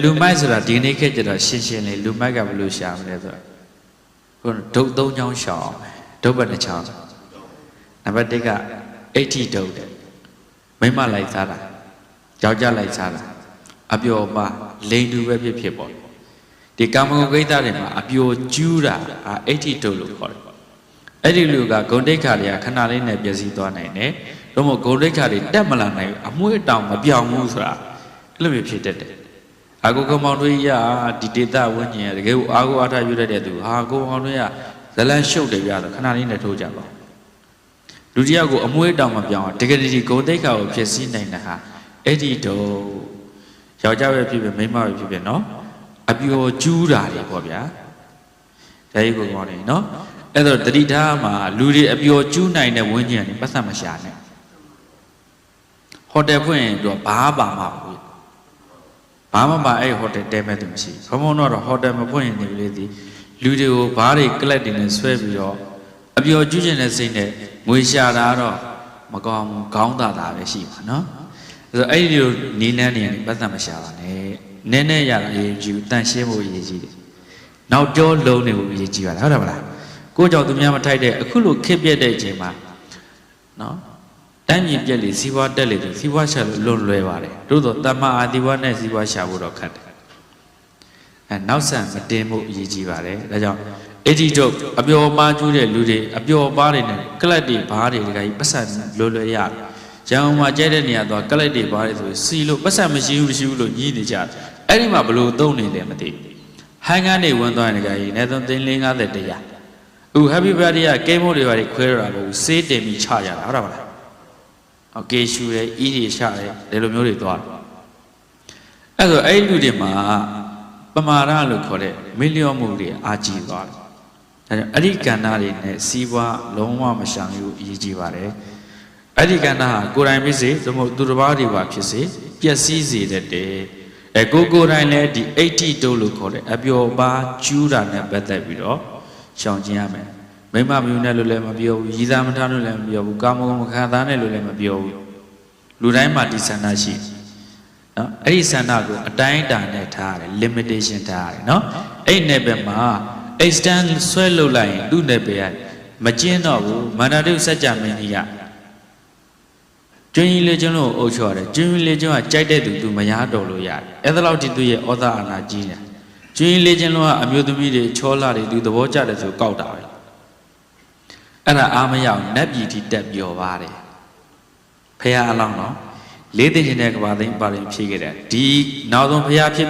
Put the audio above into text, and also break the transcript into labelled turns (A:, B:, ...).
A: လူမိုက်ဆိုတာဒီနေ့ခေတ်ကျတော့ရှင်းရှင်းလေးလူမိုက်ကဘယ်လိုရှာမလဲဆိုတော့ဒုတ်သုံးချောင်းရှောင်းဒုတ်ဘက်တစ်ချောင်းနံပါတ်1က80ဒုတ်တဲ့မိမလိုက်စားတာယောက်ျားလိုက်စားတာအပျော်ပါလိန်တူပဲဖြစ်ပေါ့ဒီကာမဂုဏ်ကိစ္စတွေမှာအပျော်ကျူးတာ80ဒုတ်လို့ခေါ်တယ်အဲ့ဒီလူကဂုဏ်တိတ်ခါတွေကခဏလေးနဲ့ပြည့်စည်သွားနိုင်တယ်တို့မို့ဂုဏ်တိတ်ခါတွေတက်မလာနိုင်ဘူးအမွှေးတောင်မပြောင်းဘူးဆိုတာအဲ့လိုမျိုးဖြစ်တတ်တယ်အာကိုကောင်မောင်တို့ရဒီဒေတာဝိညာဉ်တကယ်ကိုအာကိုအားထားယူတတ်တဲ့သူဟာကိုကောင်တို့ရဇလန်းရှုပ်တယ်ပြတော့ခဏလေးနဲ့ထိုးကြပါလူတယောက်ကိုအမွှေးတောင်မပြောင်းတကယ်ဒီဂုဏ်တိတ်ခါကိုဖြစ်စည်းနိုင်တာဟာအဲ့ဒီတော့ယောက်ျားပဲဖြစ်ဖြစ်မိန်းမပဲဖြစ်ဖြစ်နော်အပျော်ကျူးတာတွေပေါ့ဗျာဒါကြီးကိုကောင်နေနော်အဲ့တော့တတိထားမှာလူတွေအပျော်ကျူးနိုင်တဲ့ဝိညာဉ်တွေပတ်သက်မရှာနဲ့ဟိုတယ်ဖွင့်ရင်သူကဘာပါမှာဘူးဘာမှမအဲ့ဟိုတယ်တဲမဲ့သူမရှိဘုံဘုံတော့ဟိုတယ်မဖွင့်ရင်နေလေသည်လူတွေကိုဘားတွေကလပ်တွေနဲ့ဆွဲပြီးတော့အပျော်ကျူးကျင်တဲ့စိတ်နဲ့ငွေရှာတာတော့မကောင်းဘူးခေါင်းသာသာပဲရှိပါနော်အဲ့တော့အဲ့ဒီလိုနီးလန်းနေရင်ပတ်သက်မရှာပါနဲ့နည်းနည်းရတာအရေးကြီးတန်ရှင်းဖို့အရေးကြီးတယ်နောက်ကျောလုံးနေဖို့အရေးကြီးပါလားဟုတ်တယ်မလားကိုကြောင့်သူများမထိုက်တဲ့အခုလိုခက်ပြက်တဲ့အချိန်မှာနော်တန်းမြင်ပြက်လေစီးပွားတက်လေစီးပွားရှာလို့လွယ်ပါတယ်တို့တော့တမ္မာအာတိဝါနဲ့စီးပွားရှာဖို့တော့ခက်တယ်နောက်ဆက်မတင်ဖို့အရေးကြီးပါတယ်ဒါကြောင့်အဲ့ဒီတော့အပျော်ပါကျူးတဲ့လူတွေအပျော်ပါတွေနဲ့ကလပ်တွေဘားတွေတခါကြီးပတ်စံလွယ်ရတယ်ရန်ကုန်မှာကျဲတဲ့နေရာတော့ကလပ်တွေဘားတွေဆိုစီလို့ပတ်စံမရှိဘူးလို့ညီးနေကြတယ်အဲ့ဒီမှာဘလို့သုံးနေတယ်မသိဟန်ကနေဝင်သွားရင်တခါကြီးနေသုံး350တရားအခု happy birthday ကကိမိုးတွေဘာတွေခွဲရတာမဟုတ်ဘူးစေးတင်ပြီးချရတာဟုတ်တယ်မလားโอเคရှူရဲဤတွေချရဲဒီလိုမျိုးတွေသွားတယ်အဲ့ဆိုအဲ့လူတွေမှာပမာရလို့ခေါ်တဲ့မီလီယံမှုတွေအာကြီးသွားတယ်ဒါကြောင့်အဲ့ဒီကဏ္ဍတွေနဲ့စီးပွားလုံးဝမရှောင်ယူအရေးကြီးပါတယ်အဲ့ဒီကဏ္ဍဟာကိုယ်တိုင်ဖြစ်စေသို့မဟုတ်သူတစ်ပါးတွေပါဖြစ်စေပျက်စီးစေတတ်တယ်ကိုယ်တိုင်လည်းဒီ80တုပ်လို့ခေါ်တဲ့အပျော်ပါကျူးတာနဲ့ပတ်သက်ပြီးတော့ရှောင်ကျဉ်ရမယ်မိမမြူနဲ့လို့လည်းမပြောဘူးရည်သားမထားလို့လည်းမပြောဘူးကာမဂုဏ်မခံသားနဲ့လို့လည်းမပြောဘူးလူတိုင်းမှာဒီဆန္ဒရှိနော်အဲ့ဒီဆန္ဒကိုအတိုင်းအတာနဲ့ထားရတယ် limitation ထားရတယ်နော်အဲ့နဲ့ပဲမှာ extend ဆွဲလုပ်လိုက်ရင်သူ့နဲ့ပဲမကျင်းတော့ဘူးမန္တတုစัจ जा မင်းကြီးကကျွင်းကြီးလေးကျွန်းလို့အုပ်ချော်တယ်ကျွင်းကြီးလေးကျွန်းကကြိုက်တဲ့သူမရတော့လို့ရတယ်အဲ့ဒါလောက်ဒီသူရဲ့ဩဇာအာဏာကြီးတယ်ကျွင်းကြီးလေးကျွန်းလုံးကအမျိုးသမီးတွေချောလာတွေသူသဘောကျတယ်ဆိုကောက်တာပဲအဲ့ဒါအားမရအောင်နတ်ပြည်တိတက်ပျော်ပါတယ်ဖះအလောင်းတော့လေးသိချင်းတဲ့ကဘာသိန်းပါရင်ဖြည့်ခဲ့တယ်ဒီနောက်ဆုံးဖះဖြစ်